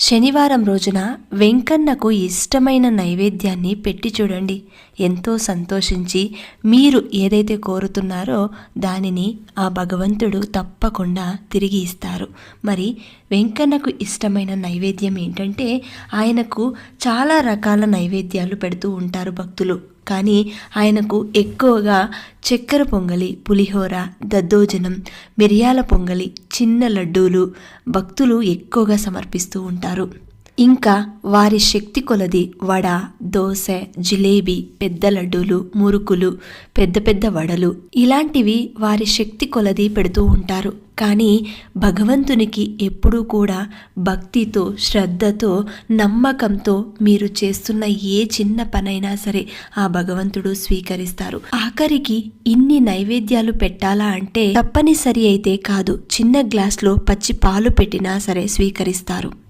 శనివారం రోజున వెంకన్నకు ఇష్టమైన నైవేద్యాన్ని పెట్టి చూడండి. ఎంతో సంతోషించి మీరు ఏదైతే కోరుతున్నారో దానిని ఆ భగవంతుడు తప్పకుండా తిరిగి ఇస్తారు. మరి వెంకన్నకు ఇష్టమైన నైవేద్యం ఏంటంటే, ఆయనకు చాలా రకాల నైవేద్యాలు పెడుతూ ఉంటారు భక్తులు. కానీ ఆయనకు ఎక్కువగా చక్కెర పొంగలి, పులిహోర, దద్దోజనం, మిరియాల పొంగలి, చిన్న లడ్డూలు భక్తులు ఎక్కువగా సమర్పిస్తూ ఉంటారు. ఇంకా వారి శక్తి కొలది వడ, దోశ, జిలేబీ, పెద్ద లడ్డూలు, మురుకులు, పెద్ద పెద్ద వడలు ఇలాంటివి వారి శక్తి కొలది పెడుతూ ఉంటారు. కానీ భగవంతునికి ఎప్పుడూ కూడా భక్తితో, శ్రద్ధతో, నమ్మకంతో మీరు చేస్తున్న ఏ చిన్న పనైనా సరే ఆ భగవంతుడు స్వీకరిస్తారు. ఆఖరికి ఇన్ని నైవేద్యాలు పెట్టాలా అంటే తప్పనిసరి అయితే కాదు, చిన్న గ్లాస్లో పచ్చి పాలు పెట్టినా సరే స్వీకరిస్తారు.